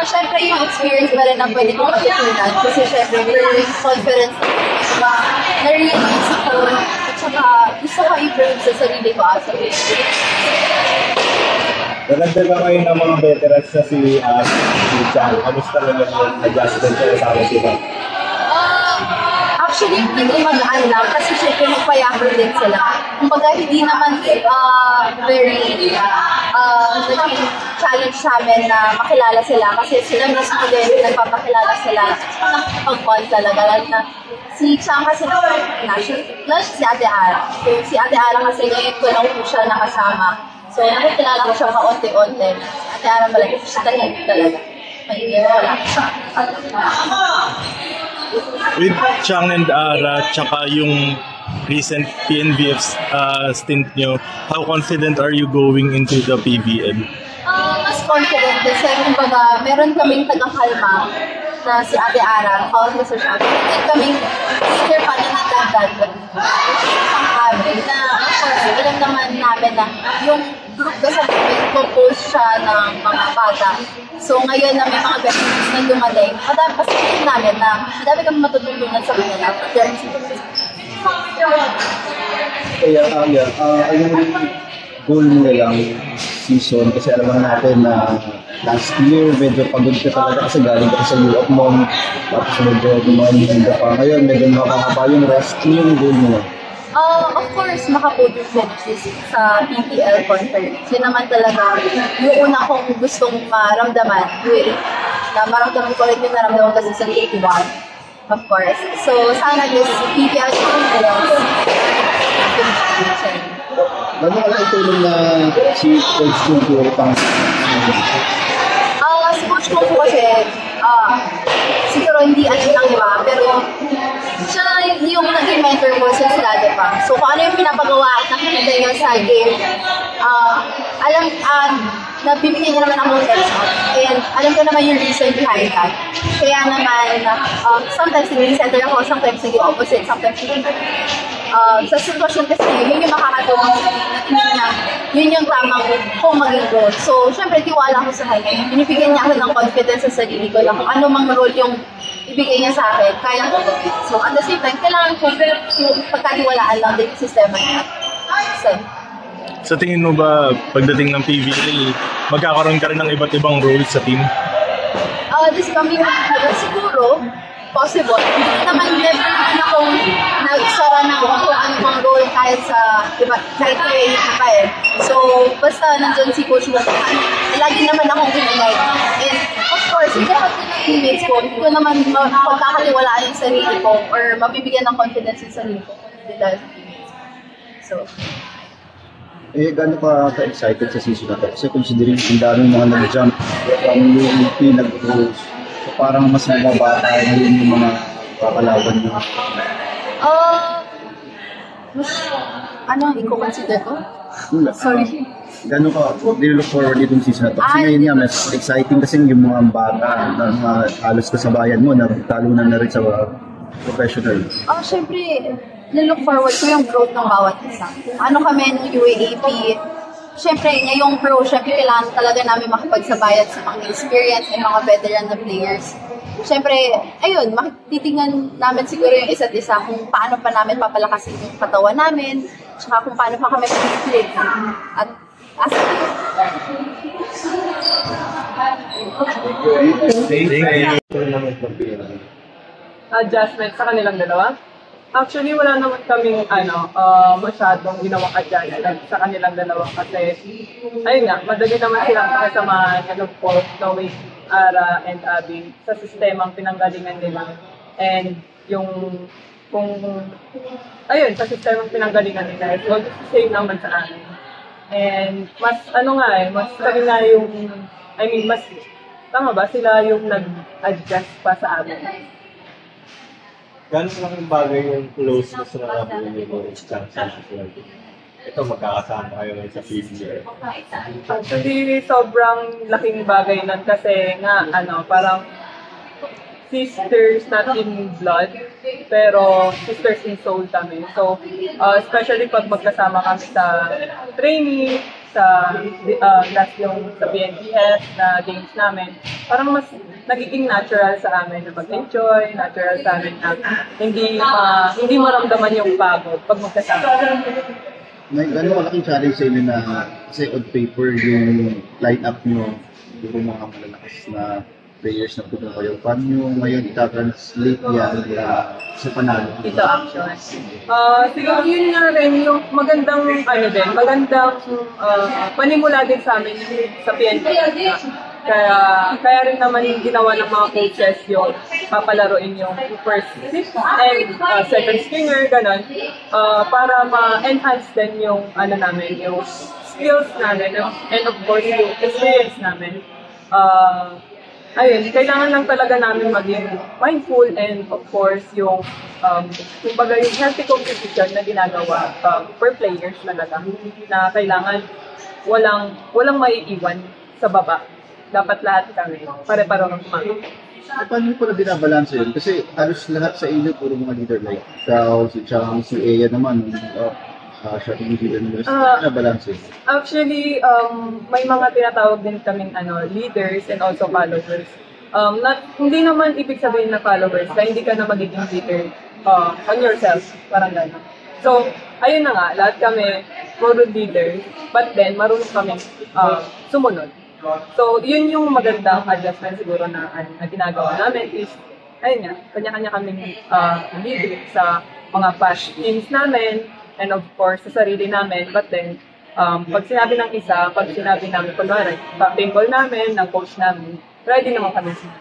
Syempre yung experience ba rin ang pwede kong matutunan kasi syempre learning confidence na na-realize ako at saka gusto ko i-build sa sarili ko as a person. Nagagdagan kayo ng mga veterans na si Chan. Kamusta naman yung adjustment sa kasama sila? Actually, hindi magaan lang kasi syempre magpayakor din sila. Kumbaga, hindi naman very naging challenge sa amin na makilala sila kasi sila mismo din nagpapakilala sila ng pag-bond talaga. Lalo na si Chang kasi national, si Ate Ara. So, si Ate Ara kasi ngayon ko lang po siya nakasama. So, nakikilala ko siya kaunti-unti. Ate Ara malaki siya talaga. Maingin wala siya. With Chang and Ara, tsaka yung recent PNVF stint nyo, how confident are you going into the PVM? Mas confident kasi kumbaga meron kaming taga-kalma na si Ate Ara, officer siya. Meron kaming teacher pa na natagdag. Ang average na, of course, alam naman namin na yung group kasi namin, compose siya ng mga bata. So ngayon na may mga veterans na dumating, madami pa sabihin namin na madami kami matututunan sa kanila. Kaya, ano yung goal mo lang season? Kasi alam natin na last year, medyo pagod ka talaga kasi galing ka sa Europe mo. Tapos medyo tumahin ka pa. Ngayon, medyo makakapa yung rest. Ano yung goal mo? Of course, makapoding finish sa PPL conference. Yun naman talaga yung una kong gustong maramdaman. Na maramdaman ko rin yung naramdaman kasi sa League 1. Of course. So, sana this PPL conference finish. Gano'n wala itulong na si Coach Kung pang si Coach Kung kasi siguro hindi alam ng iba, pero siya yung naging mentor ko since dati pa. So kung ano yung pinapagawa at nakikita niyo sa game, nabibigyan niya naman ako ng text out. And alam ko naman yung reason behind that. Kaya naman, sometimes nag-center ako, sometimes nag-opposite, sometimes sa sitwasyon kasi yun yung makakatulong sa na tingin niya, yun yung tamang kung maging role. So, syempre, tiwala ko sa kanya. Binibigyan niya ako ng confidence sa sarili ko na kung ano mang role yung ibigay niya sa akin, kaya ko gawin. So, at the same time, kailangan ko pagkatiwalaan lang din yung sistema niya. So, sa tingin mo ba, pagdating ng PVL, magkakaroon ka rin ng iba't ibang roles sa team? This coming year, siguro, possible. Hindi naman akong nagsara ng kung ano mang role kahit sa, diba, kahit kaya pa eh. So, basta nandun si Coach Mo, lagi naman akong ginagay. And of course, hindi pa din ng teammates ko, hindi ko naman pagkakaliwalaan yung sarili ko or mabibigyan ng confidence yung sarili ko. Hindi dahil sa teammates ko. So, gano'n ka-excited sa season na to? Kasi considering ang daming mga nag-jump from UAP, nag-close. So parang mas mababata yun yung mga kakalaban nyo. Ano ang i-consider ko? Sorry. Gano'n ka look forward itong season na to? Kasi ngayon nga, mas exciting kasi yung mga bata na halos kasabayan mo, nagtalunan na rin sa professional. Siyempre, na-look forward ko yung growth ng bawat isa. Ano kami ng UAAP, siyempre, ngayong pro, siyempre kailangan talaga namin makipagsabayan sa mga experience and mga veteran na players. Siyempre, ayun, titingnan namin siguro yung isa't isa kung paano pa namin papalakasin yung katawan namin, tsaka kung paano pa kami mag-click. At adjustment sa kanilang dalawa? Actually, wala naman kaming masyadong ginawang adjustment sa kanilang dalawa kasi ayun nga, madali naman silang pakisamahan knowing Ara and Abby sa sistemang pinanggalingan nila. And sa sistemang pinanggalingan nila, it's all the same naman sa amin. And mas kami nga yung, mas tama ba, sila yung nag-adjust pa sa amin. Gano'n lang yung bagay yung closeness na nakuha mo yung chance. Ito, magkakasama kayo ngayon sa PBL. Actually, sobrang laking bagay nun kasi nga, parang sisters not in blood, pero sisters in soul kami. So, especially pag magkasama kami sa training, sa last yung sa BNBF na games namin, parang mas nagiging natural sa amin na mag-enjoy, natural sa amin na hindi maramdaman yung pagod pag magkasama. May gano'ng malaking challenge sa inyo na kasi on paper yung line-up nyo, puro mga malalakas na players na puno kayo. Paano nyo ngayon ita-translate yan sa panalo? Ito action. Siguro yun nga rin yung magandang panimula din sa amin sa PNP. Kaya rin naman yung ginawa ng mga coaches yung papalaruin yung first six and second stringer, ganon. Para ma-enhance din yung yung skills namin and of course yung experience namin. Kailangan lang talaga namin maging mindful and of course yung kumbaga yung healthy competition na ginagawa per players talaga na kailangan walang maiiwan sa baba. Dapat lahat kami pare-pareho ng kumain. Paano nyo pala binabalanse yun? Kasi halos lahat sa inyo puro mga leader like ikaw, si Chang, si Ea naman, siya yung leader nila. Binabalanse. Actually, may mga tinatawag din kaming leaders and also followers. Hindi naman ibig sabihin na followers na hindi ka na magiging leader on yourself, parang gano'n. So, ayun na nga, lahat kami puro leaders, but then marunong kami sumunod. So, yun yung magandang adjustment siguro na ginagawa namin is, ayun nga, kanya-kanya kaming leader sa mga past teams namin and of course sa sarili namin, but then pag sinabi ng isa, pag sinabi namin kunwari, table namin, ng coach namin, ready naman kami sila.